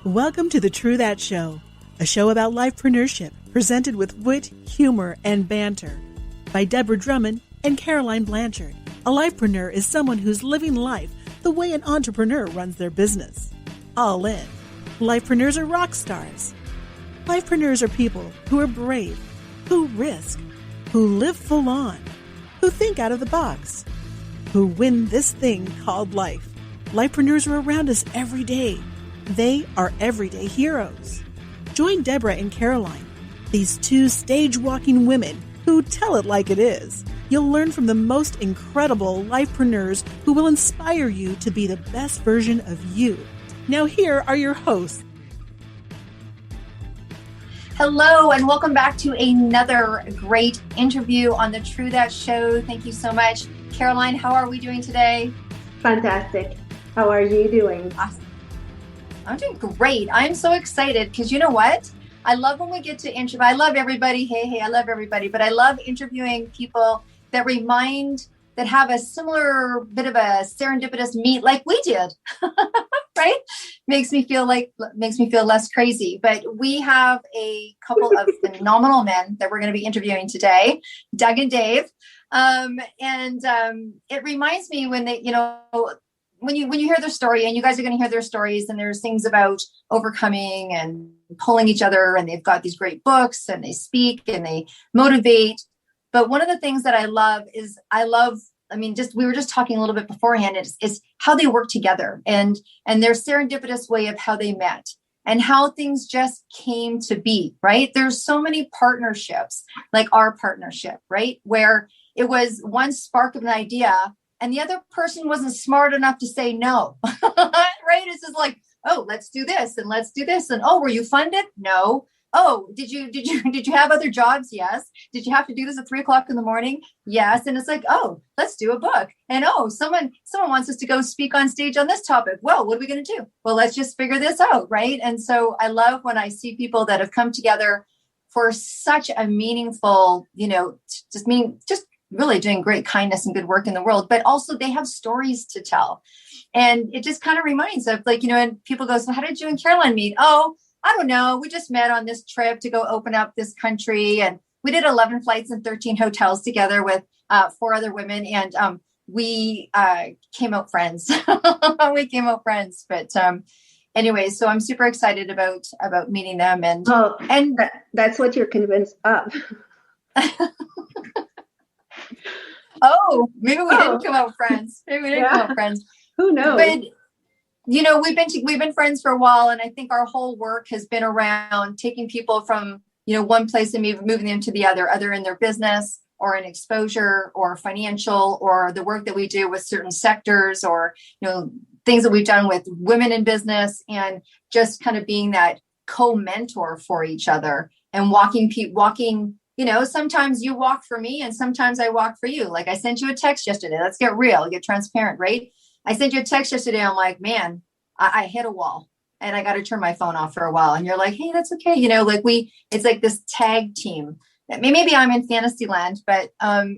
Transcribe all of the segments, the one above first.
Welcome to the True That Show, a show about lifepreneurship presented with wit, humor, and banter by Deborah Drummond and Caroline Blanchard. A lifepreneur is someone who's living life the way an entrepreneur runs their business. All in. Lifepreneurs are rock stars. Lifepreneurs are people who are brave, who risk, who live full on, who think out of the box, who win this thing called life. Lifepreneurs are around us every day. They are everyday heroes. Join Deborah and Caroline, these two stage-walking women who tell it like it is. You'll learn from the most incredible lifepreneurs who will inspire you to be the best version of you. Now here are your hosts. Hello, and welcome back to another great interview on the True That Show. Thank you so much. Caroline, how are we doing today? Fantastic. How are you doing? Awesome. I'm doing great. I'm so excited because you know what? I love when we get to interview. I love everybody. Hey, I love everybody. But I love interviewing people that have a similar bit of a serendipitous meet like we did, right? Makes me feel less crazy. But we have a couple of phenomenal men that we're going to be interviewing today, Doug and Dave. It reminds me when they, when you hear their story, and you guys are going to hear their stories, and there's things about overcoming and pulling each other, and they've got these great books, and they speak and they motivate. But one of the things that I love is we were just talking a little bit beforehand, is how they work together and their serendipitous way of how they met and how things just came to be, right? There's so many partnerships, like our partnership, right? Where it was one spark of an idea and the other person wasn't smart enough to say no, right? It's just like, oh, let's do this and let's do this. And oh, were you funded? No. Oh, did you have other jobs? Yes. Did you have to do this at 3:00 in the morning? Yes. And it's like, oh, let's do a book. And oh, someone wants us to go speak on stage on this topic. Well, what are we going to do? Well, let's just figure this out. Right. And so I love when I see people that have come together for such a meaningful, just really doing great kindness and good work in the world, but also they have stories to tell. And it just kind of reminds of and people go, so how did you and Caroline meet? Oh, I don't know. We just met on this trip to go open up this country. And we did 11 flights and 13 hotels together with 4 other women. And we came out friends. We came out friends. But anyway, so I'm super excited about meeting them. And that's what you're convinced of. Oh, maybe we didn't come out friends. Maybe we didn't come out friends. Who knows? But we've been friends for a while, and I think our whole work has been around taking people from one place and moving them to the other in their business or in exposure or financial, or the work that we do with certain sectors, or things that we've done with women in business, and just kind of being that co-mentor for each other and walking. Sometimes you walk for me and sometimes I walk for you. Like I sent you a text yesterday. Let's get real, get transparent, right? I sent you a text yesterday. I'm like, man, I hit a wall and I got to turn my phone off for a while. And you're like, hey, that's okay. It's like this tag team. Maybe I'm in fantasy land, but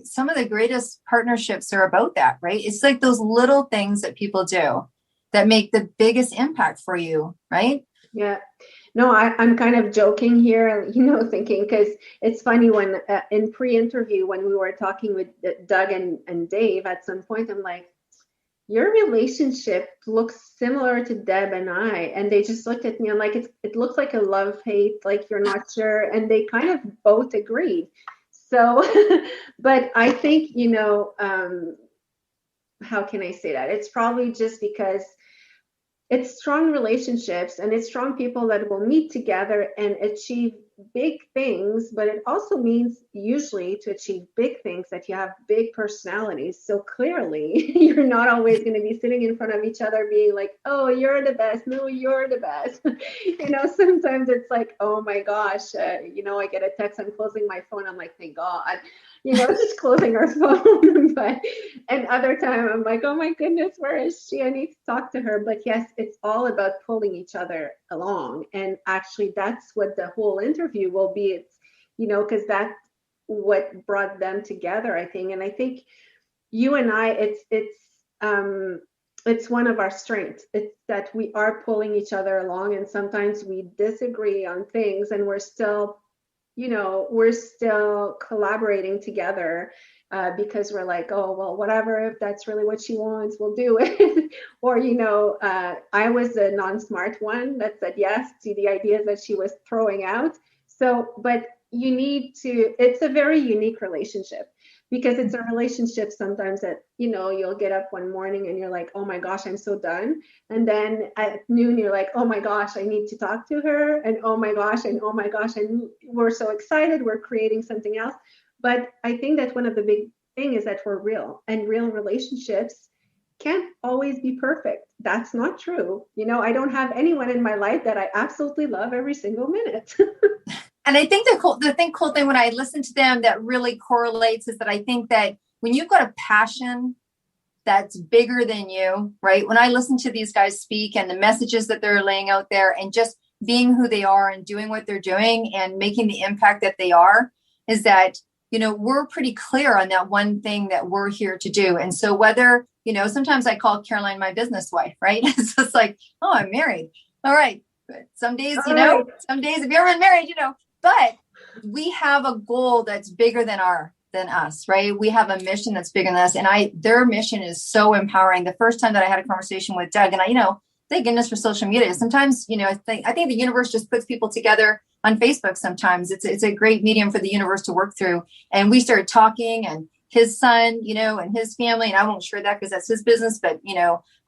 some of the greatest partnerships are about that, right? It's like those little things that people do that make the biggest impact for you, right? Yeah. No, I'm kind of joking here, thinking, because it's funny when in pre-interview, when we were talking with Doug and Dave, at some point, I'm like, your relationship looks similar to Deb and I. And they just looked at me. I'm like, it looks like a love-hate, like you're not sure. And they kind of both agreed. So, but I think, how can I say that? It's probably just because it's strong relationships and it's strong people that will meet together and achieve big things, but it also means usually to achieve big things that you have big personalities. So clearly you're not always going to be sitting in front of each other being like, oh, you're the best. No, you're the best. Sometimes it's like, oh my gosh, I get a text, I'm closing my phone. I'm like, thank God. Just closing our phone. And other time I'm like, oh my goodness, where is she? I need to talk to her. But yes, it's all about pulling each other along. And actually that's what the whole interview will be. It's, because that's what brought them together, I think. And I think you and I, it's one of our strengths. It's that we are pulling each other along, and sometimes we disagree on things, and we're still, we're still collaborating together, because we're like, oh, well, whatever, if that's really what she wants, we'll do it. Or, I was the non-smart one that said yes to the ideas that she was throwing out. So, but it's a very unique relationship, because it's a relationship sometimes that, you'll get up one morning and you're like, oh my gosh, I'm so done. And then at noon, you're like, oh my gosh, I need to talk to her. And oh my gosh, and oh my gosh. And we're so excited. We're creating something else. But I think that one of the big thing is that we're real, and real relationships can't always be perfect. That's not true. I don't have anyone in my life that I absolutely love every single minute. And I think the cool thing when I listen to them that really correlates is that I think that when you've got a passion that's bigger than you, right? When I listen to these guys speak and the messages that they're laying out there, and just being who they are and doing what they're doing and making the impact that they are, is that, we're pretty clear on that one thing that we're here to do. And so whether, sometimes I call Caroline my business wife, right? It's just like, oh, I'm married. All right. But some days, some days if you haven't been married, but we have a goal that's bigger than us, right? We have a mission that's bigger than us. And their mission is so empowering. The first time that I had a conversation with Doug, and thank goodness for social media. Sometimes, I think the universe just puts people together on Facebook. Sometimes it's a great medium for the universe to work through. And we started talking, and his son, and his family, and I won't share that because that's his business, but,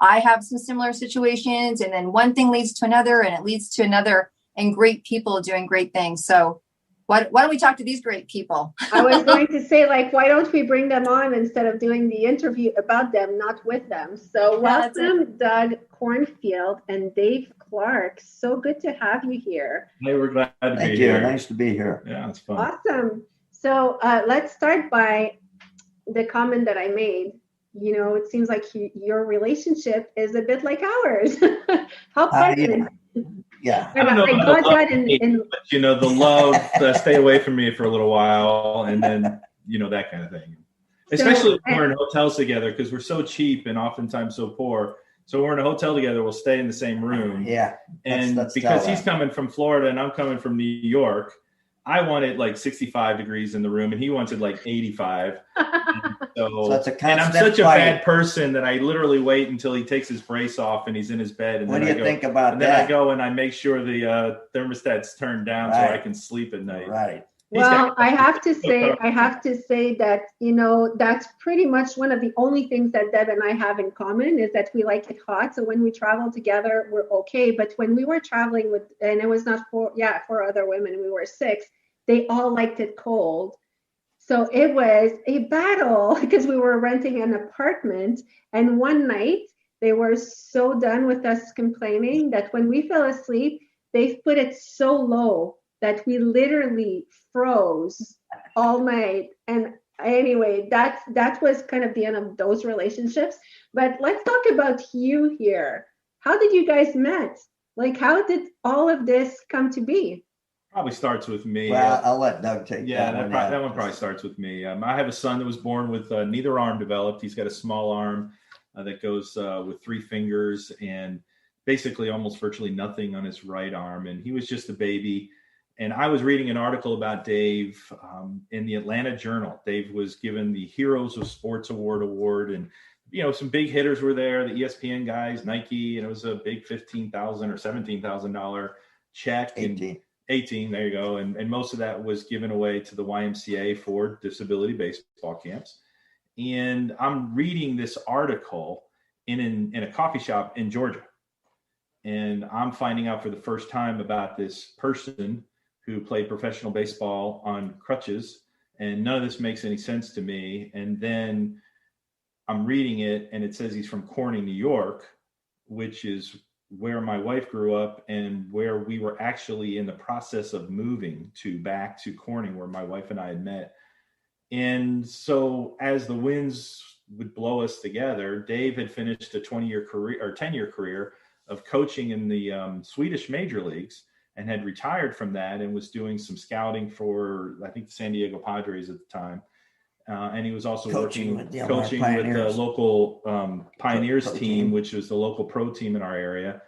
I have some similar situations, and then one thing leads to another, and it leads to another, and great people doing great things. So why don't we talk to these great people? I was going to say, why don't we bring them on instead of doing the interview about them, not with them? So welcome, Doug Cornfield and Dave Clark. So good to have you here. Hey, we're glad to be Thank here. you. Nice to be here. Yeah, it's fun. Awesome. So let's start by the comment that I made. It seems like your relationship is a bit like ours. How pleasant. Yeah. I don't know about the love, but the love, stay away from me for a little while, and then, that kind of thing. Especially when we're in hotels together, because we're so cheap and oftentimes so poor. So we're in a hotel together, we'll stay in the same room. Yeah. And because he's coming from Florida and I'm coming from New York, I wanted 65 degrees in the room, and he wanted 85. So that's a constant and I'm such a bad person that I literally wait until he takes his brace off and he's in his bed. And what do you think about and that? Then I go and I make sure the thermostat's turned down so I can sleep at night. Right. Well, I have to say that, that's pretty much one of the only things that Deb and I have in common, is that we like it hot. So when we travel together, we're okay. But when we were traveling and it was not four other women, we were 6, they all liked it cold. So it was a battle because we were renting an apartment. And one night they were so done with us complaining that when we fell asleep, they put it so low that we literally froze all night. And anyway, that was kind of the end of those relationships. But let's talk about you here. How did you guys met? How did all of this come to be? Probably starts with me. Well, I'll let Doug take that one. That one probably starts with me. I have a son that was born with neither arm developed. He's got a small arm that goes with 3 fingers and basically almost virtually nothing on his right arm. And he was just a baby. And I was reading an article about Dave in the Atlanta Journal. Dave was given the Heroes of Sports Award. And, some big hitters were there, the ESPN guys, Nike, and it was a big $15,000 or $17,000 check. 18, there you go. And most of that was given away to the YMCA for disability baseball camps. And I'm reading this article in a coffee shop in Georgia. And I'm finding out for the first time about this person who played professional baseball on crutches. And none of this makes any sense to me. And then I'm reading it and it says he's from Corning, New York, which is where my wife grew up and where we were actually in the process of moving back to Corning, where my wife and I had met. And so as the winds would blow us together, Dave had finished a 10-year career of coaching in the Swedish major leagues and had retired from that and was doing some scouting for, I think, the San Diego Padres at the time. and he was also Coaching coaching with the local Pioneers Pro team, team. which was the local pro team in our area.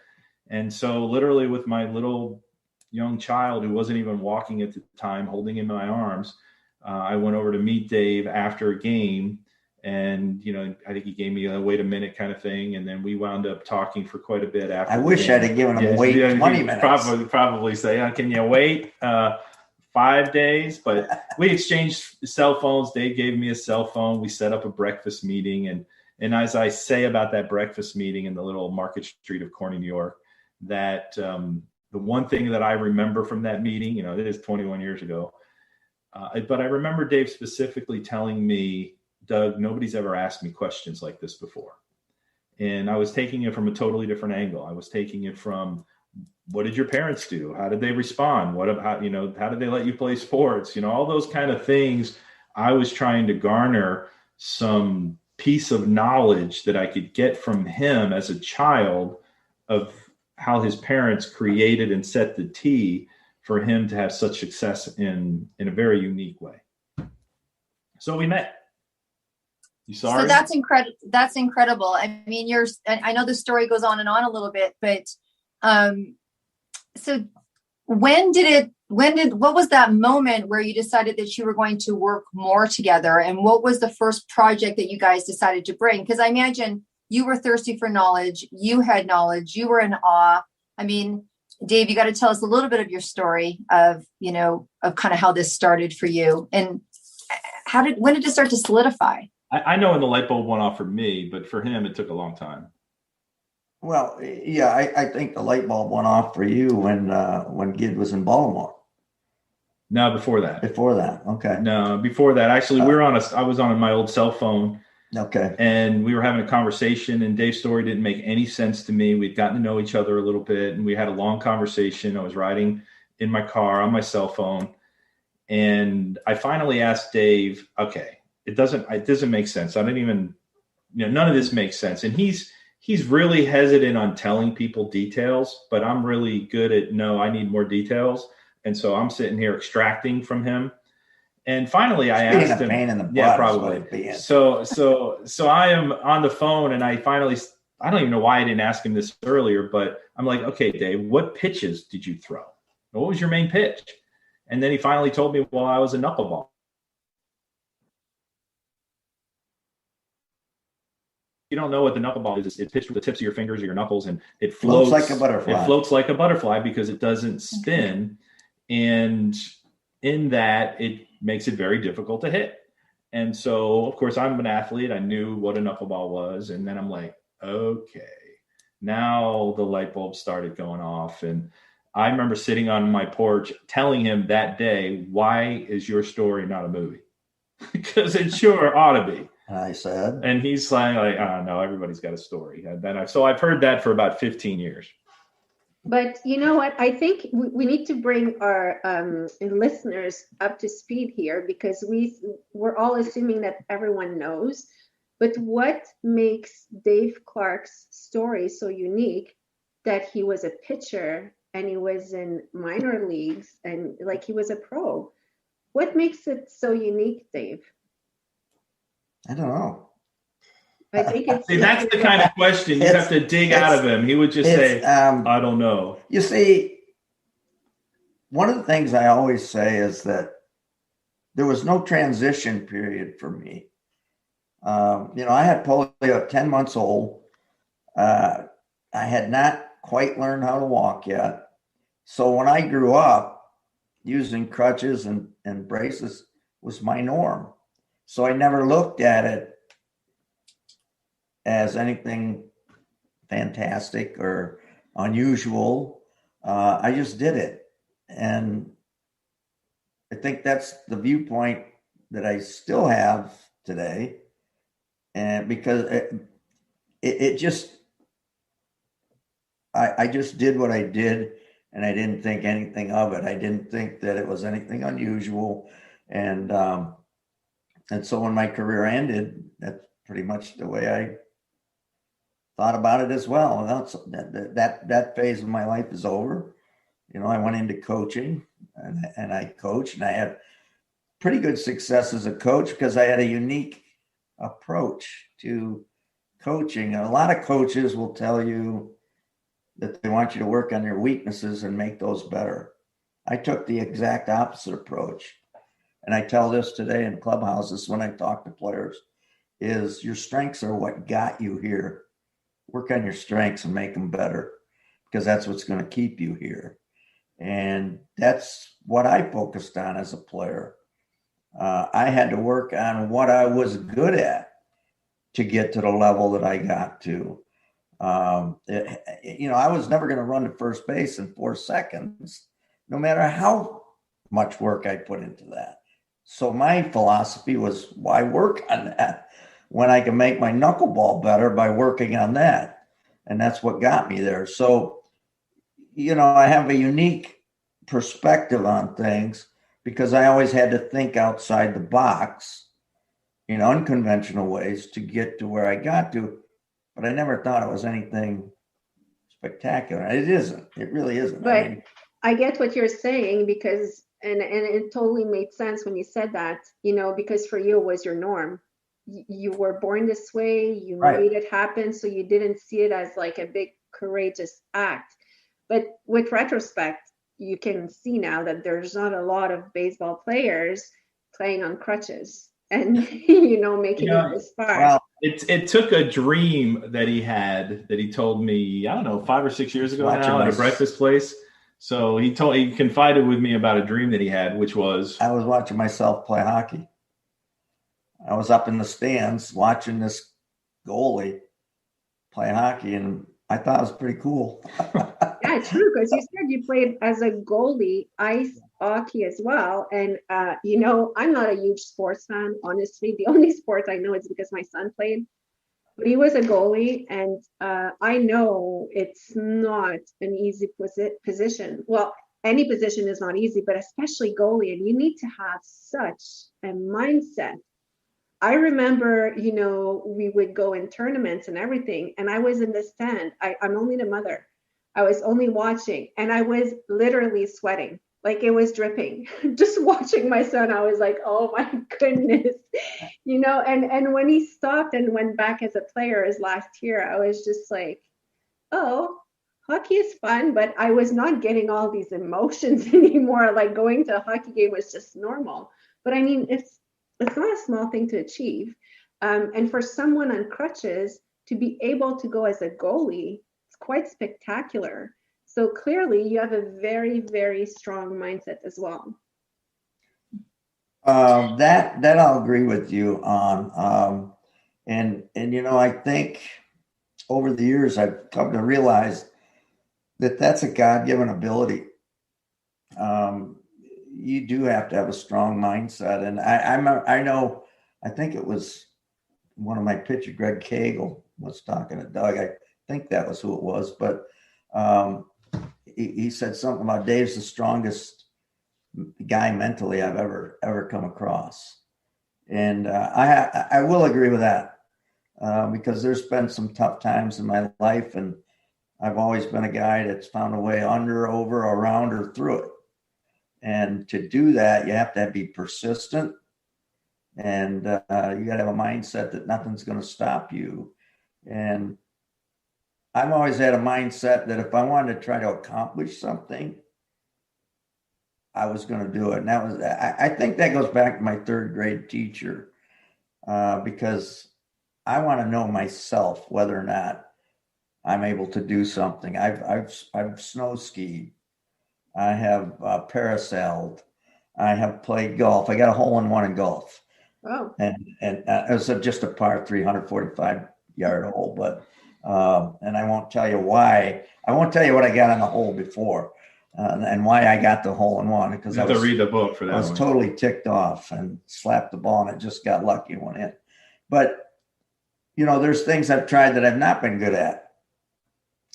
And so literally with my little young child who wasn't even walking at the time, holding him in my arms, I went over to meet Dave after a game. And, I think he gave me a wait a minute kind of thing. And then we wound up talking for quite a bit after. I wish I'd have given him wait 20 minutes. Probably say, can you wait 5 days? But we exchanged cell phones. Dave gave me a cell phone. We set up a breakfast meeting. And as I say about that breakfast meeting in the little Market Street of Corny, New York, that the one thing that I remember from that meeting, it is 21 years ago, but I remember Dave specifically telling me, Doug, nobody's ever asked me questions like this before. And I was taking it from a totally different angle. I was taking it from, what did your parents do? How did they respond? How did they let you play sports? All those kind of things. I was trying to garner some piece of knowledge that I could get from him as a child of how his parents created and set the tee for him to have such success in a very unique way. So we met. You sorry? So that's incredible. That's incredible. I mean, I know the story goes on and on a little bit, but so what was that moment where you decided that you were going to work more together? And what was the first project that you guys decided to bring? Because I imagine you were thirsty for knowledge. You had knowledge. You were in awe. I mean, Dave, you got to tell us a little bit of your story of kind of how this started for you, and when did it start to solidify? I know when the light bulb went off for me, but for him, it took a long time. Well, yeah, I think the light bulb went off for you when Gid was in Baltimore. No, before that. Before that, okay. No, before that. Actually, I was on my old cell phone. Okay. And we were having a conversation, and Dave's story didn't make any sense to me. We'd gotten to know each other a little bit, and we had a long conversation. I was riding in my car on my cell phone, and I finally asked Dave, okay, it doesn't make sense. I didn't even, none of this makes sense. And he's really hesitant on telling people details, but I'm really good at, no, I need more details. And so I'm sitting here extracting from him. And finally I asked him, yeah, probably. So I am on the phone, and I don't even know why I didn't ask him this earlier, but I'm like, okay, Dave, what pitches did you throw? What was your main pitch? And then he finally told me, well, I was a knuckleball. You don't know what the knuckleball is. It's pitched with the tips of your fingers or your knuckles, and it floats like a butterfly. It floats like a butterfly because it doesn't spin. And in that, it makes it very difficult to hit. And so, of course, I'm an athlete. I knew what a knuckleball was. And then I'm like, okay, now the light bulb started going off. And I remember sitting on my porch telling him that day, why is your story not a movie? Because it sure ought to be. I said, and he's like, oh, no, everybody's got a story. And then I've heard that for about 15 years. But you know what? I think we need to bring our listeners up to speed here, because we're all assuming that everyone knows. But what makes Dave Clark's story so unique, that he was a pitcher and he was in minor leagues and like he was a pro? What makes it so unique, Dave? I don't know. I think that's the kind of question you have to dig out of him. He would just say, I don't know. You see, one of the things I always say is that there was no transition period for me. I had polio at 10 months old. I had not quite learned how to walk yet. So when I grew up, using crutches and braces was my norm. So I never looked at it as anything fantastic or unusual. I just did it. And I think that's the viewpoint that I still have today. And because it just, I just did what I did, and I didn't think anything of it. I didn't think that it was anything unusual. And so when my career ended, that's pretty much the way I thought about it as well. That phase of my life is over. I went into coaching, and I coached, and I had pretty good success as a coach because I had a unique approach to coaching. And a lot of coaches will tell you that they want you to work on your weaknesses and make those better. I took the exact opposite approach. And I tell this today in clubhouses when I talk to players, is your strengths are what got you here. Work on your strengths and make them better, because that's what's going to keep you here. And that's what I focused on as a player. I had to work on what I was good at to get to the level that I got to. I was never going to run to first base in 4 seconds, no matter how much work I put into that. So my philosophy was, why work on that when I can make my knuckleball better by working on that? And that's what got me there. So, I have a unique perspective on things because I always had to think outside the box in unconventional ways to get to where I got to. But I never thought it was anything spectacular. It isn't. It really isn't. But I get what you're saying because, and it totally made sense when you said that, because for you it was your norm. You were born this way. You made it happen. So you didn't see it as like a big courageous act. But with retrospect, you can see now that there's not a lot of baseball players playing on crutches and, making it this far. Well, it took a dream that he had that he told me, I don't know, 5 or 6 years ago now at a breakfast place. So he confided with me about a dream that he had, which was, I was watching myself play hockey. I was up in the stands watching this goalie play hockey, and I thought it was pretty cool. Yeah, true, because you said you played as a goalie, ice hockey as well. And, I'm not a huge sports fan, honestly. The only sports I know is because my son played. But he was a goalie, and I know it's not an easy position. Well, any position is not easy, but especially goalie, and you need to have such a mindset. I remember, we would go in tournaments and everything, and I was in the stand. I'm only the mother. I was only watching, and I was literally sweating. Like it was dripping. Just watching my son, I was like, oh my goodness, and when he stopped and went back as a player as last year, I was just like, oh, hockey is fun, but I was not getting all these emotions anymore. Like going to a hockey game was just normal. But I mean, it's not a small thing to achieve. And for someone on crutches to be able to go as a goalie, it's quite spectacular. So clearly you have a very, very strong mindset as well. That I'll agree with you on. And I think over the years I've come to realize that that's a God-given ability. You do have to have a strong mindset. And I think it was one of my pitchers, Greg Cagle, was talking to Doug. I think that was who it was, but he said something about Dave's the strongest guy mentally I've ever come across. And I will agree with that because there's been some tough times in my life, and I've always been a guy that's found a way under, over, around, or through it. And to do that, you have to be persistent, and you got to have a mindset that nothing's going to stop you. And I've always had a mindset that if I wanted to try to accomplish something, I was going to do it. And that was, I think that goes back to my 3rd grade teacher, because I want to know myself whether or not I'm able to do something. I've snow skied. I have parasailed. I have played golf. I got a hole-in-one in golf. Oh. And it was just a par 345-yard hole, but and I won't tell you why. I won't tell you what I got on the hole before and why I got the hole-in-one, because I have to read the book for that. I was totally ticked off and slapped the ball, and it just got lucky and went in. But there's things I've tried that I've not been good at,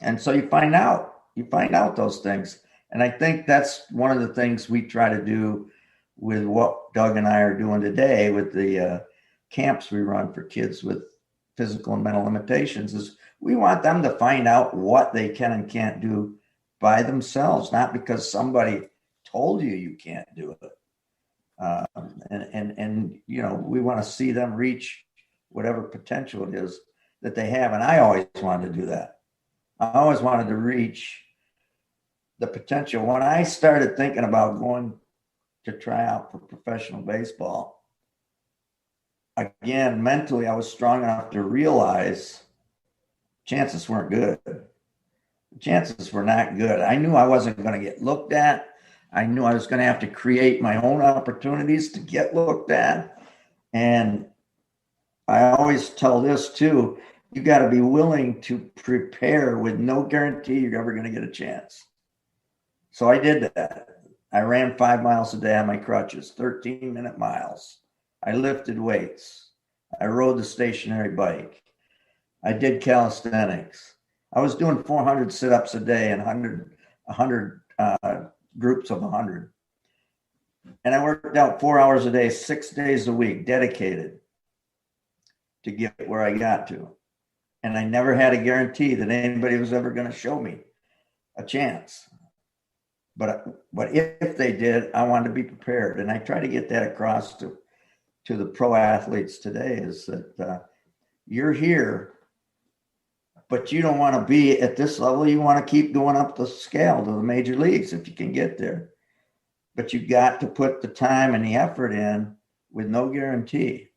and so you find out those things. And I think that's one of the things we try to do with what Doug and I are doing today with the camps we run for kids with physical and mental limitations, is we want them to find out what they can and can't do by themselves, not because somebody told you can't do it. And we want to see them reach whatever potential it is that they have. And I always wanted to do that. I always wanted to reach the potential. When I started thinking about going to try out for professional baseball, again, mentally, I was strong enough to realize chances weren't good. Chances were not good. I knew I wasn't going to get looked at. I knew I was going to have to create my own opportunities to get looked at. And I always tell this too, you got to be willing to prepare with no guarantee you're ever going to get a chance. So I did that. I ran 5 miles a day on my crutches, 13-minute miles. I lifted weights. I rode the stationary bike. I did calisthenics. I was doing 400 sit-ups a day and 100 groups of 100. And I worked out 4 hours a day, 6 days a week, dedicated to get where I got to. And I never had a guarantee that anybody was ever going to show me a chance. But if they did, I wanted to be prepared. And I try to get that across to the pro athletes today, is that you're here, but you don't want to be at this level. You want to keep going up the scale to the major leagues if you can get there. But you got to put the time and the effort in with no guarantee,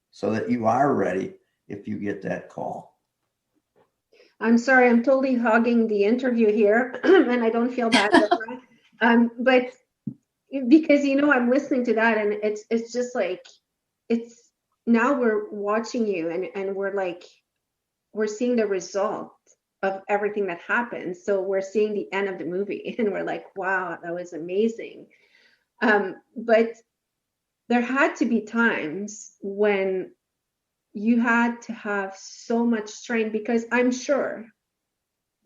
so that you are ready if you get that call. I'm sorry, I'm totally hogging the interview here, and I don't feel bad about that. But because I'm listening to that, and it's just like, it's now we're watching you, and we're seeing the result of everything that happened. So we're seeing the end of the movie, and we're like, wow, that was amazing. But there had to be times when you had to have so much strength, because I'm sure,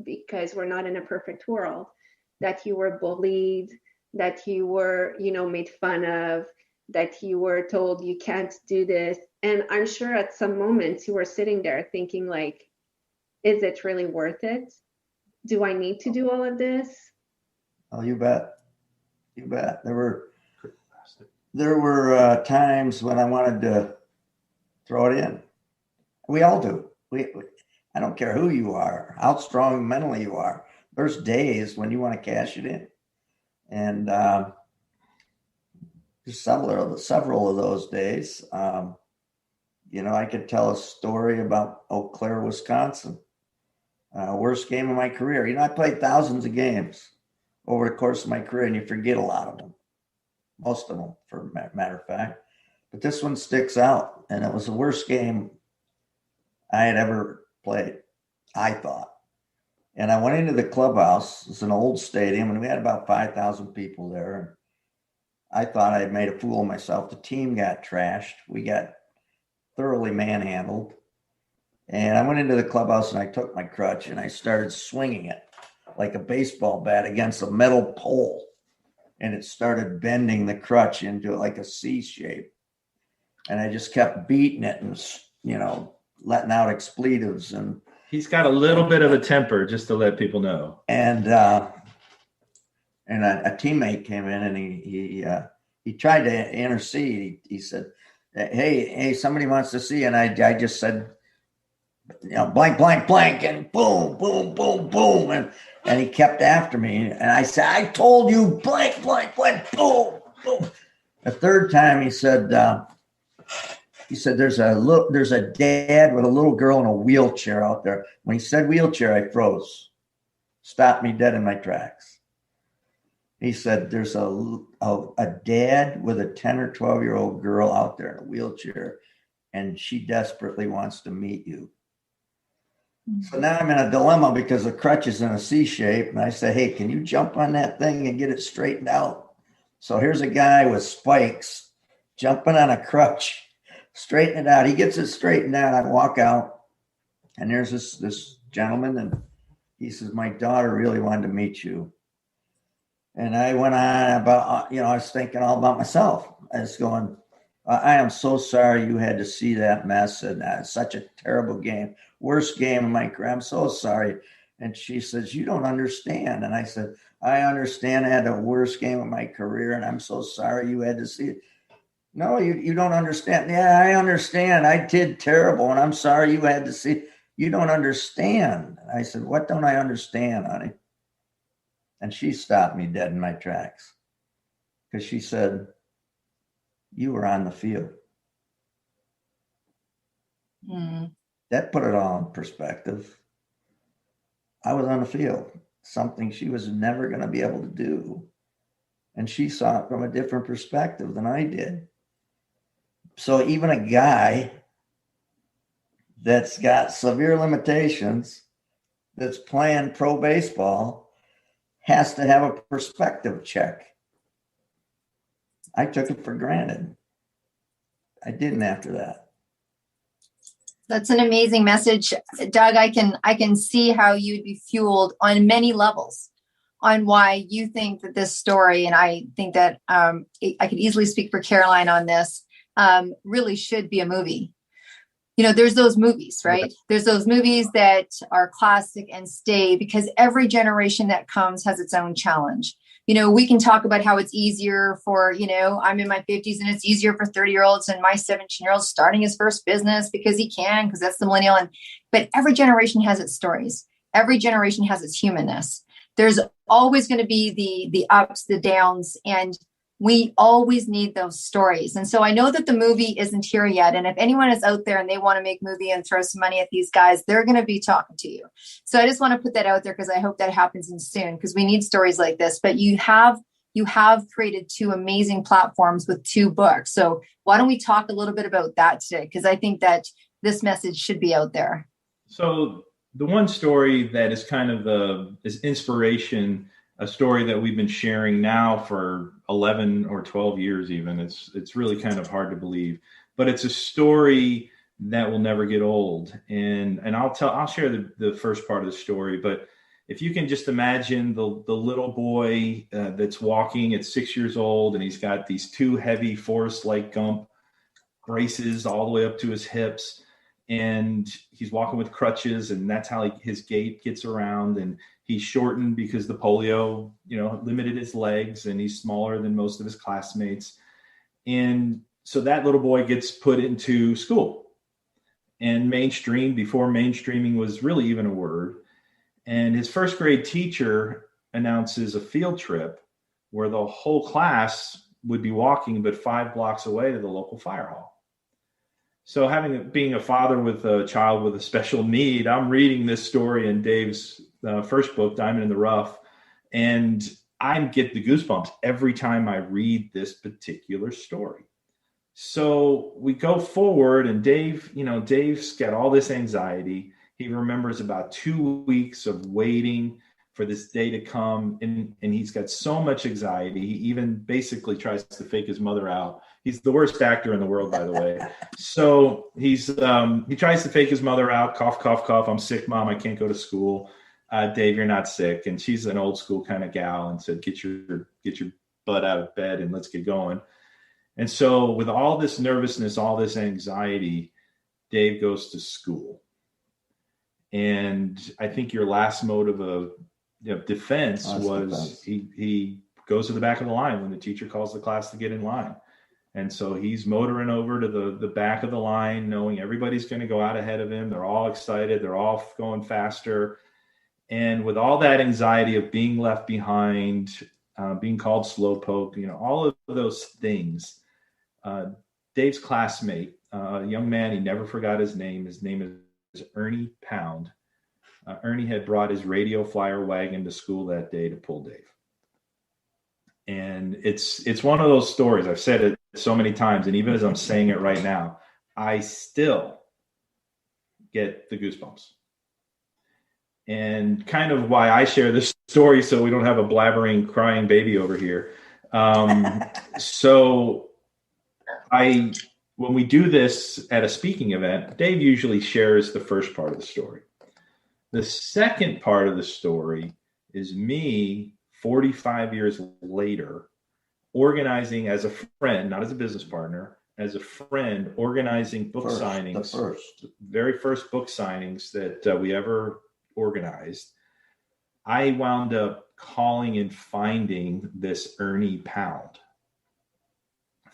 because we're not in a perfect world, that you were bullied, that you were, made fun of, that you were told you can't do this. And I'm sure at some moments you were sitting there thinking, like, is it really worth it? Do I need to do all of this? Oh, you bet. You bet. There were times when I wanted to throw it in. We all do. I don't care who you are, how strong mentally you are. There's days when you want to cash it in. And just several of those days, I could tell a story about Eau Claire, Wisconsin. Worst game of my career. I played thousands of games over the course of my career, and you forget a lot of them. Most of them, for a matter of fact. But this one sticks out, and it was the worst game I had ever played, I thought. And I went into the clubhouse. It's an old stadium, and we had about 5,000 people there. I thought I had made a fool of myself. The team got trashed. We got thoroughly manhandled. And I went into the clubhouse, and I took my crutch, and I started swinging it like a baseball bat against a metal pole. And it started bending the crutch into like a C shape. And I just kept beating it and, letting out expletives. And he's got a little bit of a temper, just to let people know. And a teammate came in, and he tried to intercede. He said, hey, somebody wants to see you. And I just said, blank, blank, blank, and boom, boom, boom, boom. And he kept after me. And I said, I told you, blank, blank, blank, boom, boom. The third time he said, there's a dad with a little girl in a wheelchair out there. When he said wheelchair, I froze, stopped me dead in my tracks. He said, there's a dad with a 10 or 12-year-old girl out there in a wheelchair, and she desperately wants to meet you. So now I'm in a dilemma because the crutch is in a C shape. And I say, hey, can you jump on that thing and get it straightened out? So here's a guy with spikes jumping on a crutch, straighten it out. He gets it straightened out. I walk out, and there's this gentleman, and he says, my daughter really wanted to meet you. And I went on about, I was thinking all about myself. I was going, I am so sorry you had to see that mess, and such a terrible game. Worst game of my career. I'm so sorry. And she says, you don't understand. And I said, I understand. I had the worst game of my career, and I'm so sorry you had to see it. No, you don't understand. Yeah, I understand. I did terrible, and I'm sorry you had to see it. You don't understand. I said, what don't I understand, honey? And she stopped me dead in my tracks because she said, you were on the field. That put it all in perspective. I was on the field, something she was never going to be able to do. And she saw it from a different perspective than I did. So even a guy that's got severe limitations, that's playing pro baseball, has to have a perspective check. I took it for granted. I didn't after that. That's an amazing message, Doug. I can see how you'd be fueled on many levels on why you think that this story, and I think that I could easily speak for Caroline on this, really should be a movie. You know, there's those movies, right? There's those movies that are classic and stay because every generation that comes has its own challenge. You know, we can talk about how it's easier for, you know, I'm in my 50s and it's easier for 30-year-olds and my 17-year-old starting his first business because he can, because that's the millennial. But every generation has its stories. Every generation has its humanness. There's always going to be the ups, the downs, and we always need those stories. And so I know that the movie isn't here yet. And if anyone is out there and they want to make a movie and throw some money at these guys, they're going to be talking to you. So I just want to put that out there because I hope that happens soon because we need stories like this. But you have created two amazing platforms with two books. So why don't we talk a little bit about that today? Because I think that this message should be out there. So the one story that is kind of is inspiration, a story that we've been sharing now for 11 or 12 years even. It's really kind of hard to believe, but it's a story that will never get old. And I'll share the first part of the story, but if you can just imagine the little boy that's walking at 6 years old, and he's got these two heavy Forrest-like Gump braces all the way up to his hips, and he's walking with crutches, and that's how his gait gets around, and he's shortened because the polio, limited his legs, and he's smaller than most of his classmates. And so that little boy gets put into school and mainstream before mainstreaming was really even a word. And his first grade teacher announces a field trip where the whole class would be walking, but 5 blocks away to the local fire hall. So being a father with a child with a special need, I'm reading this story in Dave's first book, Diamond in the Rough, and I get the goosebumps every time I read this particular story. So we go forward, and Dave's got all this anxiety. He remembers about 2 weeks of waiting for this day to come, and he's got so much anxiety. He even basically tries to fake his mother out. He's the worst actor in the world, by the way. So he tries to fake his mother out. Cough, cough, cough. I'm sick, Mom. I can't go to school. Dave, you're not sick. And she's an old school kind of gal and said, get your butt out of bed and let's get going. And so with all this nervousness, all this anxiety, Dave goes to school. And I think your last mode of defense was he goes to the back of the line when the teacher calls the class to get in line. And so he's motoring over to the back of the line, knowing everybody's going to go out ahead of him. They're all excited. They're all going faster. And with all that anxiety of being left behind, being called slowpoke, all of those things, Dave's classmate, a young man, he never forgot his name. His name is Ernie Pound. Ernie had brought his radio flyer wagon to school that day to pull Dave. And it's one of those stories. I've said it so many times, and even as I'm saying it right now, I still get the goosebumps. And kind of why I share this story, so we don't have a blabbering, crying baby over here. So when we do this at a speaking event, Dave usually shares the first part of the story. The second part of the story is me 45 years later, organizing as a friend, not as a business partner, as a friend, organizing book signings, the very first book signings that we ever organized. I wound up calling and finding this Ernie Pound.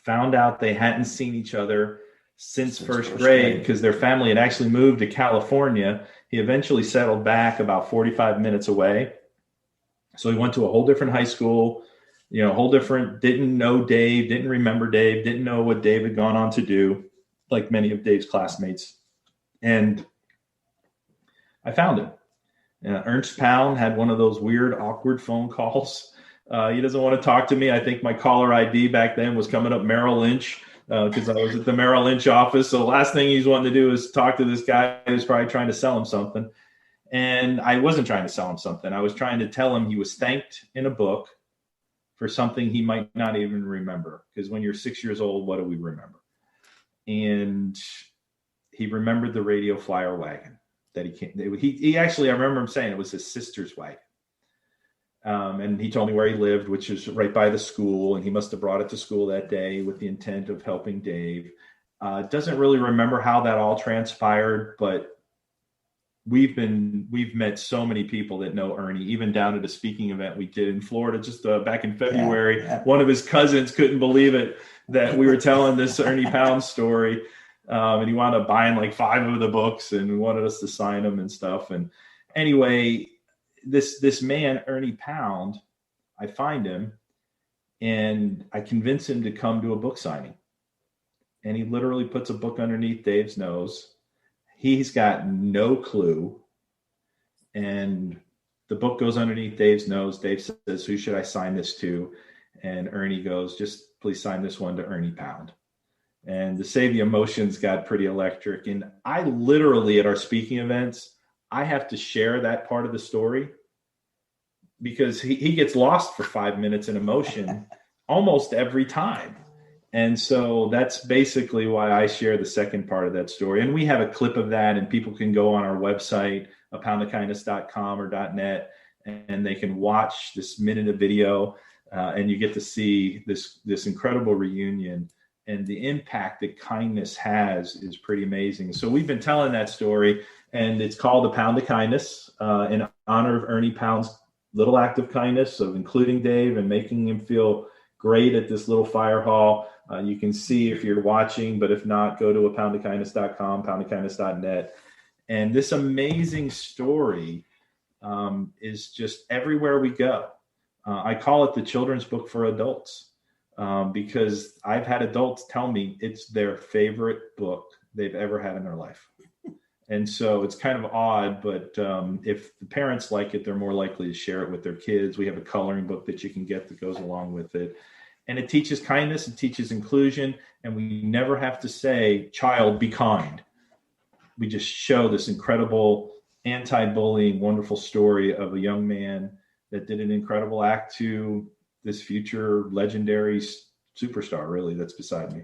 Found out they hadn't seen each other since first grade because their family had actually moved to California. He eventually settled back about 45 minutes away. So he went to a whole different high school, whole different, didn't know Dave, didn't remember Dave, didn't know what Dave had gone on to do, like many of Dave's classmates. And I found him. Ernst Pound had one of those weird, awkward phone calls. He doesn't want to talk to me. I think my caller ID back then was coming up Merrill Lynch because I was at the Merrill Lynch office. So the last thing he's wanting to do is talk to this guy who's probably trying to sell him something. And I wasn't trying to sell him something. I was trying to tell him he was thanked in a book for something he might not even remember. Because when you're 6 years old, what do we remember? And he remembered the radio flyer wagon that he came. He actually, I remember him saying it was his sister's wagon. And he told me where he lived, which is right by the school. And he must have brought it to school that day with the intent of helping Dave. Doesn't really remember how that all transpired, but we've met so many people that know Ernie, even down at a speaking event we did in Florida just back in February. Yeah. One of his cousins couldn't believe it that we were telling this Ernie Pound story. And he wound up buying like 5 of the books and wanted us to sign them and stuff. And anyway, this man, Ernie Pound, I find him and I convince him to come to a book signing. And he literally puts a book underneath Dave's nose. He's got no clue. And the book goes underneath Dave's nose. Dave says, "Who should I sign this to?" And Ernie goes, "Just please sign this one to Ernie Pound." And to say the emotions got pretty electric. And I literally, at our speaking events, I have to share that part of the story because he gets lost for 5 minutes in emotion almost every time. And so that's basically why I share the second part of that story. And we have a clip of that, and people can go on our website, apoundofkindness.com or .net, and they can watch this minute of video, and you get to see this incredible reunion. And the impact that kindness has is pretty amazing. So we've been telling that story, and it's called A Pound of Kindness in honor of Ernie Pound's little act of kindness of including Dave and making him feel great at this little fire hall. You can see if you're watching, but if not, go to apoundofkindness.com, apoundofkindness.net. And this amazing story is just everywhere we go. I call it the children's book for adults because I've had adults tell me it's their favorite book they've ever had in their life. And so it's kind of odd, but if the parents like it, they're more likely to share it with their kids. We have a coloring book that you can get that goes along with it. And it teaches kindness, it teaches inclusion, and we never have to say, "Child, be kind." We just show this incredible anti-bullying, wonderful story of a young man that did an incredible act to this future legendary superstar, really, that's beside me.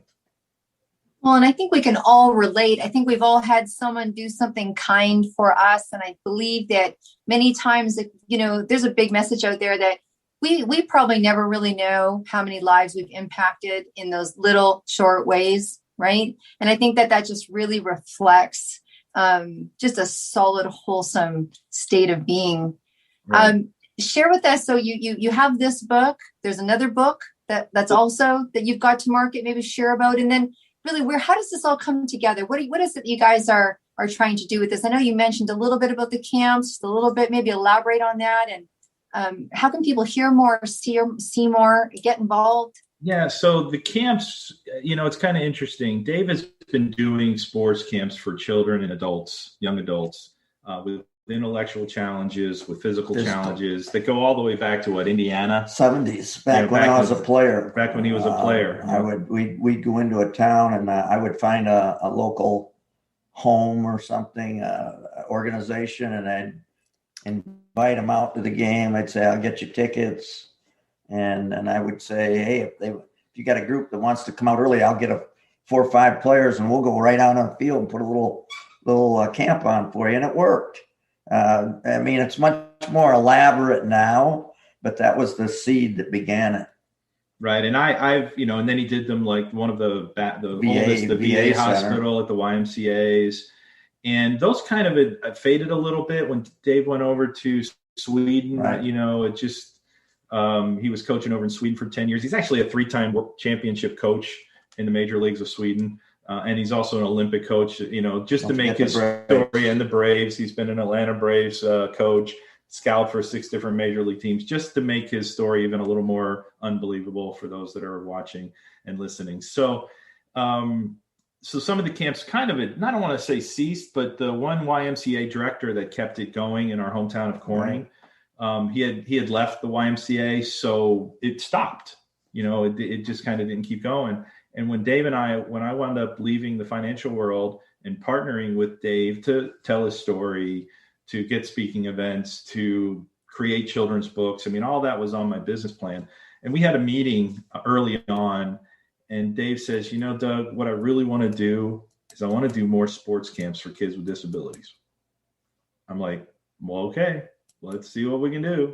Well, and I think we can all relate. I think we've all had someone do something kind for us. And I believe that many times, there's a big message out there that we probably never really know how many lives we've impacted in those little short ways, right? And I think that just really reflects just a solid, wholesome state of being. Right. Share with us. So you have this book. There's another book that's also that you've got to market. Maybe share about, and then really, how does this all come together? What is it that you guys are trying to do with this? I know you mentioned a little bit about the camps, just a little bit. Maybe elaborate on that, and how can people hear more, see more, get involved? Yeah, so the camps, it's kind of interesting. Dave has been doing sports camps for children and adults, young adults, with intellectual challenges, with physical challenges that go all the way back to Indiana? 70s, back when I was a player. Back when he was a player. We'd go into a town and I would find a local home or something, organization, and I'd invite them out to the game. I'd say, "I'll get you tickets." And I would say, "Hey, if you got a group that wants to come out early, I'll get 4 or 5 players and we'll go right out on the field and put a little camp on for you." And it worked. It's much more elaborate now, but that was the seed that began it. Right. And I've and then he did them like one of the VA hospital at the YMCA's. And those kind of faded a little bit when Dave went over to Sweden. Right. It just, he was coaching over in Sweden for 10 years. He's actually a 3-time world championship coach in the major leagues of Sweden. And he's also an Olympic coach, just to make his story, and the Braves. He's been an Atlanta Braves coach, scout for 6 different major league teams, just to make his story even a little more unbelievable for those that are watching and listening. So some of the camps kind of, I don't want to say ceased, but the one YMCA director that kept it going in our hometown of Corning, he had left the YMCA, so it stopped. It just kind of didn't keep going. And when I wound up leaving the financial world and partnering with Dave to tell his story, to get speaking events, to create children's books, all that was on my business plan. And we had a meeting early on, and Dave says, Doug, what I really want to do is I want to do more sports camps for kids with disabilities. I'm like, well, okay, let's see what we can do.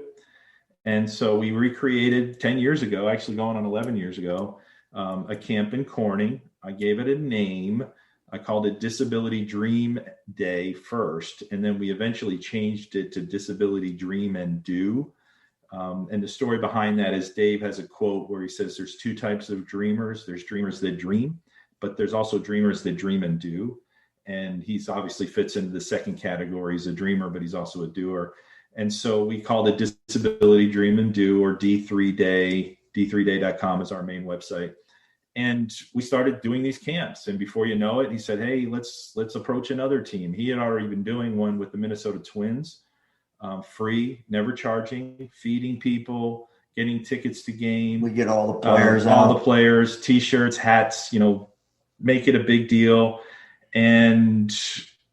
And so we recreated 10 years ago, actually going on 11 years ago, a camp in Corning. I gave it a name. I called it Disability Dream Day first, and then we eventually changed it to Disability Dream and Do. And the story behind that is Dave has a quote where he says there's 2 types of dreamers. There's dreamers that dream, but there's also dreamers that dream and do. And he's obviously fits into the second category. He's a dreamer, but he's also a doer. And so we called it Disability Dream and Do, or D3 Day. D3day.com is our main website. And we started doing these camps. And before you know it, he said, hey, let's approach another team. He had already been doing one with the Minnesota Twins, free, never charging, feeding people, getting tickets to game. We get all the players all the players, T-shirts, hats, make it a big deal. And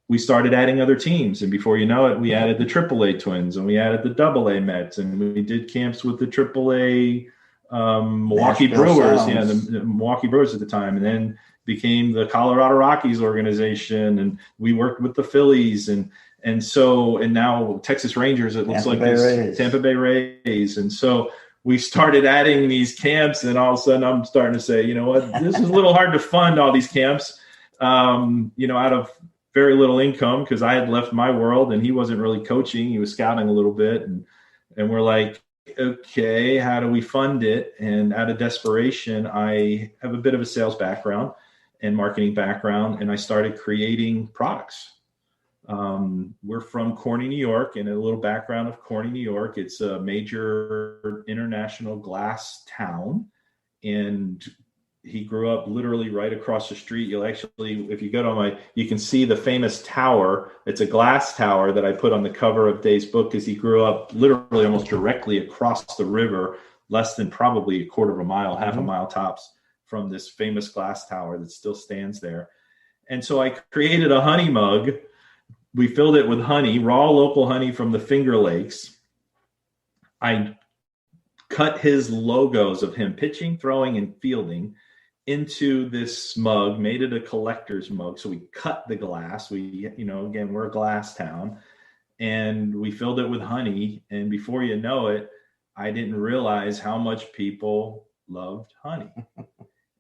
we started adding other teams. And before you know it, we added the AAA Twins, and we added the AA Mets, and we did camps with the AAA Milwaukee Brewers, the Milwaukee Brewers at the time, and then became the Colorado Rockies organization, and we worked with the Phillies, and now Texas Rangers. It looks like this Tampa Bay Rays, and so we started adding these camps, and all of a sudden I'm starting to say, this is a little hard to fund all these camps, out of very little income, because I had left my world and he wasn't really coaching; he was scouting a little bit, and we're like, okay, how do we fund it? And out of desperation, I have a bit of a sales background and marketing background, and I started creating products. We're from Corning, New York, and a little background of Corning, New York. It's a major international glass town, and he grew up literally right across the street. You'll actually, if you go to you can see the famous tower. It's a glass tower that I put on the cover of Dave's book, because he grew up literally almost directly across the river, less than probably a quarter of a mile, half a mile tops, from this famous glass tower that still stands there. And so I created a honey mug. We filled it with honey, raw local honey from the Finger Lakes. I cut his logos of him pitching, throwing, and fielding into this mug, made it a collector's mug. So we cut the glass. We, again, we're a glass town, and we filled it with honey. And before you know it, I didn't realize how much people loved honey.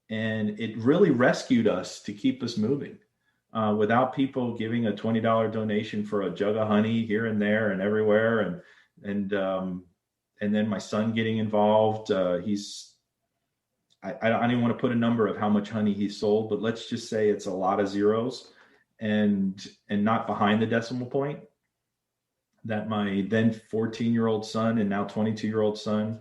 And it really rescued us to keep us moving. Without people giving a $20 donation for a jug of honey here and there and everywhere. And then my son getting involved. I don't even want to put a number of how much honey he sold, but let's just say it's a lot of zeros, and not behind the decimal point. That my then 14-year-old son and now 22-year-old son.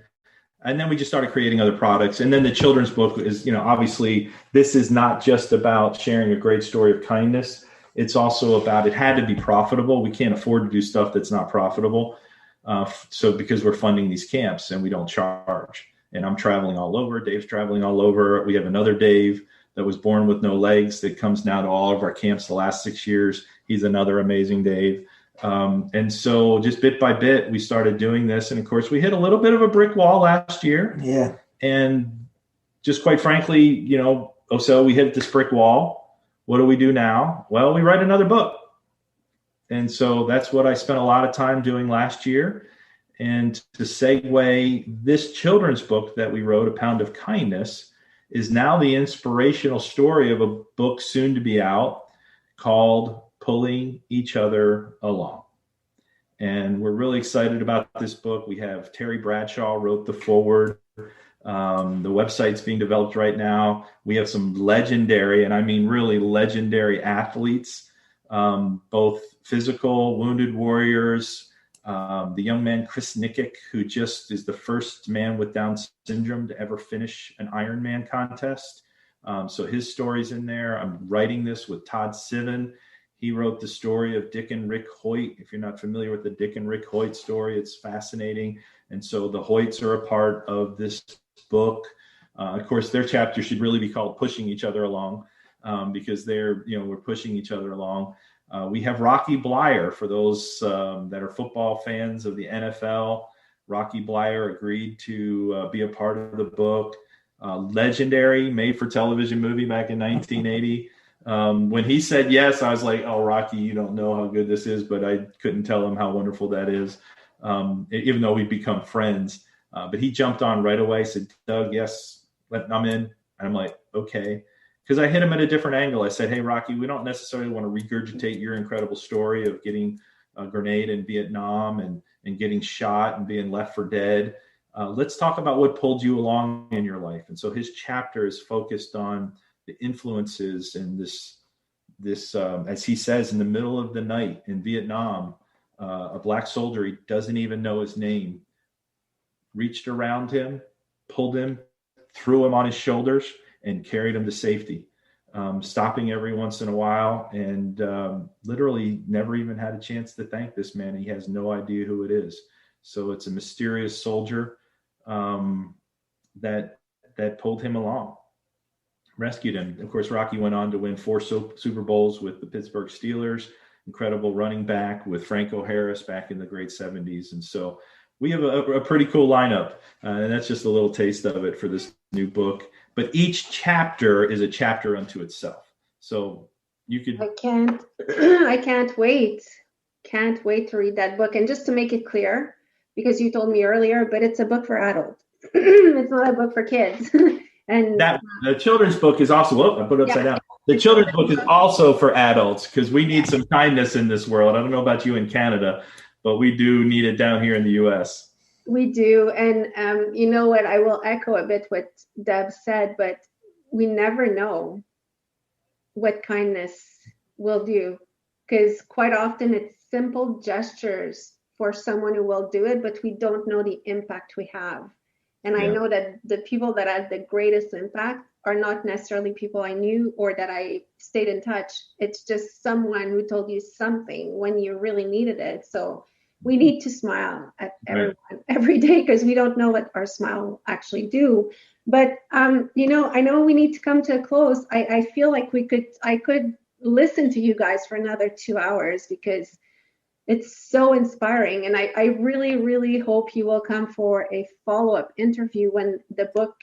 And then we just started creating other products. And then the children's book is, obviously this is not just about sharing a great story of kindness. It's also about, it had to be profitable. We can't afford to do stuff that's not profitable. So because we're funding these camps and we don't charge. And I'm traveling all over. Dave's traveling all over. We have another Dave that was born with no legs that comes now to all of our camps the last 6 years. He's another amazing Dave. And so just bit by bit, we started doing this. And of course, we hit a little bit of a brick wall last year. Yeah. And just quite frankly, so we hit this brick wall. What do we do now? Well, we write another book. And so that's what I spent a lot of time doing last year. And to segue, this children's book that we wrote, A Pound of Kindness, is now the inspirational story of a book soon to be out called Pulling Each Other Along. And we're really excited about this book. We have Terry Bradshaw wrote the foreword. The website's being developed right now. We have some legendary, and I mean really legendary athletes, both physical, wounded warriors. The young man, Chris Nickick, who just is the first man with Down syndrome to ever finish an Ironman contest. So his story's in there. I'm writing this with Todd Sivan. He wrote the story of Dick and Rick Hoyt. If you're not familiar with the Dick and Rick Hoyt story, it's fascinating. And so the Hoyts are a part of this book. Of course, their chapter should really be called Pushing Each Other Along, because we're pushing each other along. We have Rocky Bleier, for those that are football fans of the NFL. Rocky Bleier agreed to be a part of the book. Legendary made-for-television movie back in 1980. When he said yes, I was like, oh, Rocky, you don't know how good this is, but I couldn't tell him how wonderful that is, even though we've become friends. But he jumped on right away, said, Doug, yes, I'm in. And I'm like, okay. Because I hit him at a different angle. I said, hey, Rocky, we don't necessarily want to regurgitate your incredible story of getting a grenade in Vietnam and getting shot and being left for dead. Let's talk about what pulled you along in your life. And so his chapter is focused on the influences and this, as he says, in the middle of the night in Vietnam, a black soldier, he doesn't even know his name, reached around him, pulled him, threw him on his shoulders, and carried him to safety, stopping every once in a while, and literally never even had a chance to thank this man. He has no idea who it is. So it's a mysterious soldier that pulled him along, rescued him. Of course, Rocky went on to win 4 Super Bowls with the Pittsburgh Steelers, incredible running back with Franco Harris back in the great 70s. And so we have a pretty cool lineup, and that's just a little taste of it for this new book. But each chapter is a chapter unto itself. So you could. I can't wait. Can't wait to read that book. And just to make it clear, because you told me earlier, but it's a book for adults. It's not a book for kids. And that the children's book is also, I put it upside down. The children's book is also for adults, because we need some kindness in this world. I don't know about you in Canada, but we do need it down here in the U.S. We do. And you know what? I will echo a bit what Deb said, but we never know what kindness will do, because quite often it's simple gestures for someone who will do it, but we don't know the impact we have. And I know that the people that had the greatest impact are not necessarily people I knew or that I stayed in touch. It's just someone who told you something when you really needed it. So we need to smile at everyone every day, because we don't know what our smile will actually do. But, you know, I know we need to come to a close. I feel like I could listen to you guys for another 2 hours, because it's so inspiring. And I really, really hope you will come for a follow-up interview when the book,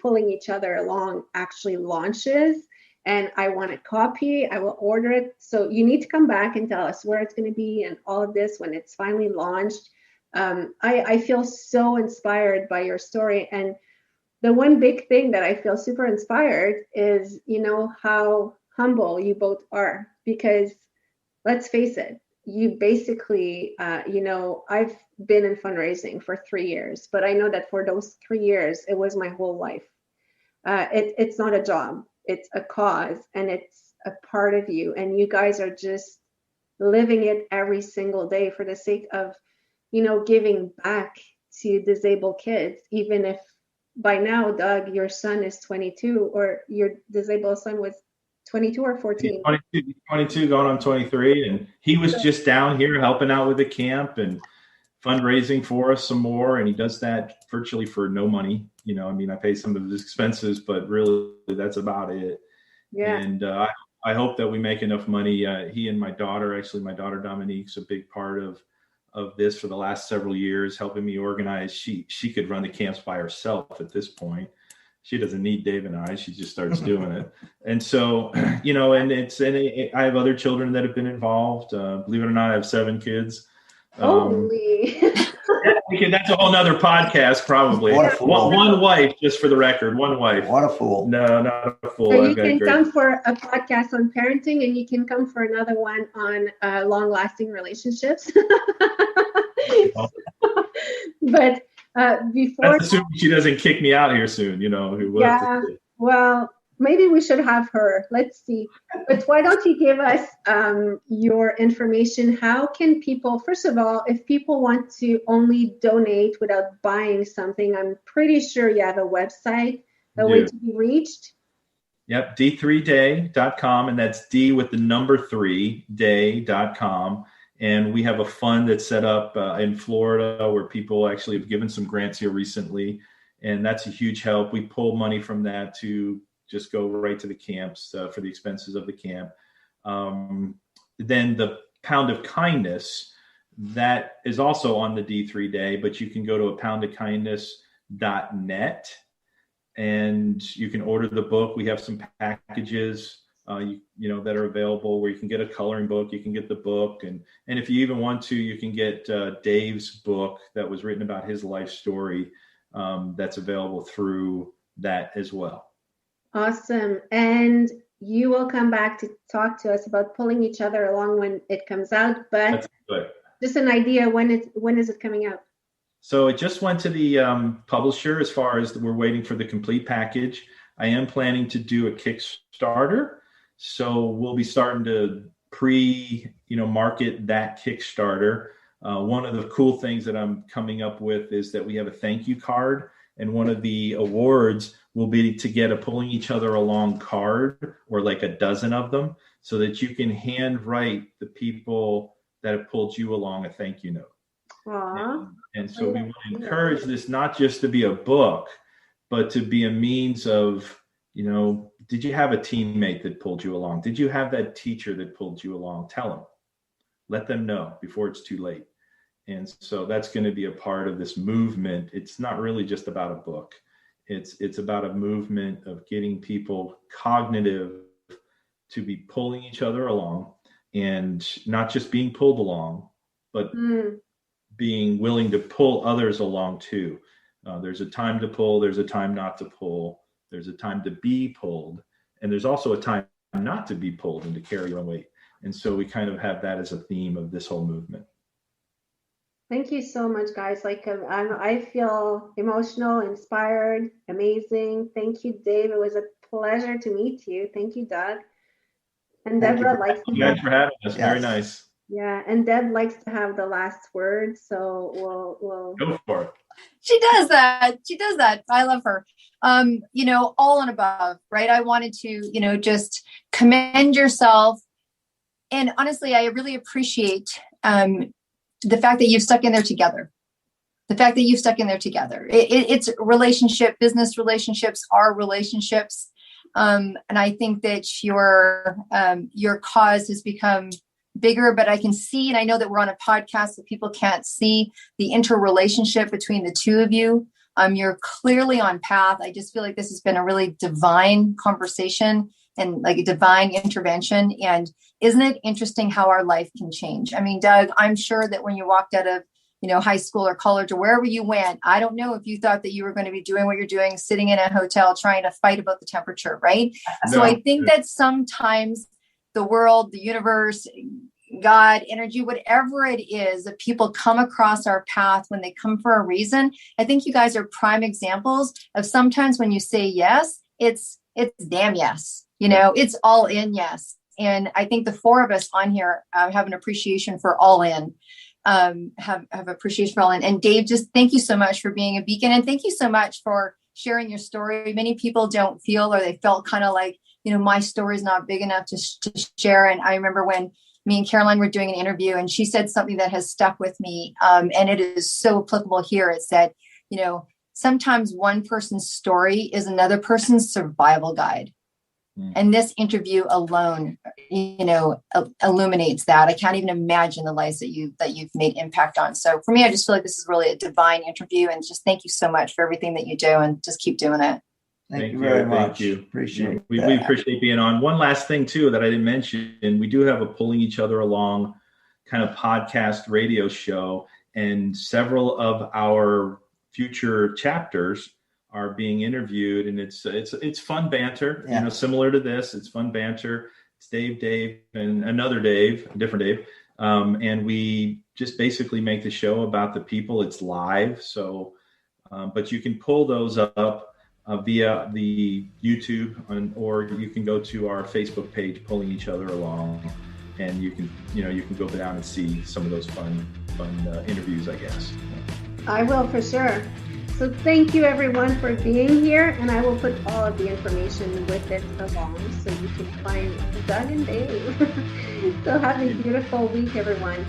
Pulling Each Other Along, actually launches. And I want a copy. I will order it. So you need to come back and tell us where it's going to be and all of this when it's finally launched. I feel so inspired by your story. And the one big thing that I feel super inspired is, you know, how humble you both are. Because let's face it, you basically, you know, I've been in fundraising for 3 years, but I know that for those 3 years, it was my whole life. It's not a job. It's a cause, and it's a part of you. And you guys are just living it every single day for the sake of, you know, giving back to disabled kids. Even if by now, Doug, your son is 22, or your disabled son was 22 or 14. 22 going on 23. And he was just down here helping out with the camp and fundraising for us some more. And he does that virtually for no money. You know, I mean, I pay some of his expenses, but really that's about it. Yeah. And I hope that we make enough money. He and my daughter, actually my daughter Dominique's a big part of this for the last several years, helping me organize. She could run the camps by herself at this point. She doesn't need Dave and I. She just starts doing it. And so, you know, and I have other children that have been involved. Believe it or not, I have 7 kids. Holy. That's a whole nother podcast, probably. What a fool. One wife, just for the record, one wife. What a fool. No, not a fool. So you can come for a podcast on parenting, and you can come for another one on long-lasting relationships. But before, that's assuming she doesn't kick me out here soon. Yeah. Well, maybe we should have her. Let's see. But why don't you give us your information? How can people, first of all, if people want to only donate without buying something, I'm pretty sure you have a website, a way to be reached. Yep, d3day.com, and that's D with the number 3, day.com. And we have a fund that's set up in Florida where people actually have given some grants here recently. And that's a huge help. We pull money from that to just go right to the camps for the expenses of the camp. Then the Pound of Kindness, that is also on the D3 Day, but you can go to poundofkindness.net and you can order the book. We have some packages that are available where you can get a coloring book, you can get the book, and if you even want to, you can get Dave's book that was written about his life story. That's available through that as well. Awesome. And you will come back to talk to us about pulling each other along when it comes out, but just an idea, when is it coming out? So it just went to the publisher as far as we're waiting for the complete package. I am planning to do a Kickstarter. So we'll be starting to market that Kickstarter. One of the cool things that I'm coming up with is that we have a thank you card, and one of the awards will be to get a Pulling Each Other Along card, or like a dozen of them, so that you can handwrite the people that have pulled you along a thank you note. And so we want to encourage this not just to be a book, but to be a means of, did you have a teammate that pulled you along? Did you have that teacher that pulled you along? Tell them. Let them know before it's too late. And so that's going to be a part of this movement. It's not really just about a book. It's about a movement of getting people cognitive to be pulling each other along, and not just being pulled along, but being willing to pull others along too. There's a time to pull. There's a time not to pull. There's a time to be pulled. And there's also a time not to be pulled and to carry your own weight. And so we kind of have that as a theme of this whole movement. Thank you so much, guys. I feel emotional, inspired, amazing. Thank you, Dave. It was a pleasure to meet you. Thank you, Doug. And Deborah likes to. Thanks for having us. Yes. Very nice. Yeah, and Deb likes to have the last word, so we'll go for it. She does that. I love her. All and above, right? I wanted to, just commend yourself. And honestly, I really appreciate the fact that you've stuck in there together. It's relationship, business relationships are relationships. And I think that your cause has become bigger, but I can see, and I know that we're on a podcast so people can't see the interrelationship between the two of you. You're clearly on path. I just feel like this has been a really divine conversation and like a divine intervention. And isn't it interesting how our life can change? I mean, Doug, I'm sure that when you walked out of, high school or college or wherever you went, I don't know if you thought that you were going to be doing what you're doing, sitting in a hotel, trying to fight about the temperature, right? No. So I think that sometimes the world, the universe, God, energy, whatever it is that people come across our path when they come for a reason. I think you guys are prime examples of sometimes when you say yes, it's damn yes, it's all in yes. And I think the four of us on here have an appreciation for all in, have appreciation for all in. And Dave, just thank you so much for being a beacon. And thank you so much for sharing your story. Many people don't feel, or they felt kind of like, my story is not big enough to share. And I remember when me and Caroline were doing an interview and she said something that has stuck with me. And it is so applicable here. It said, sometimes one person's story is another person's survival guide. And this interview alone, illuminates that. I can't even imagine the lives that you've made impact on. So for me, I just feel like this is really a divine interview, and just thank you so much for everything that you do, and just keep doing it. Thank you very much. Thank you. Appreciate we appreciate being on. One last thing too that I didn't mention, we do have a Pulling Each Other Along kind of podcast radio show, and several of our future chapters are being interviewed, and it's fun banter, similar to this. It's fun banter. It's Dave, and another Dave, a different Dave. And we just basically make the show about the people. It's live. So, but you can pull those up via the YouTube, or you can go to our Facebook page, Pulling Each Other Along, and you can go down and see some of those fun interviews, I guess. I will, for sure. So thank you everyone for being here, and I will put all of the information with it along so you can find Doug and Dave. So have a beautiful week, everyone.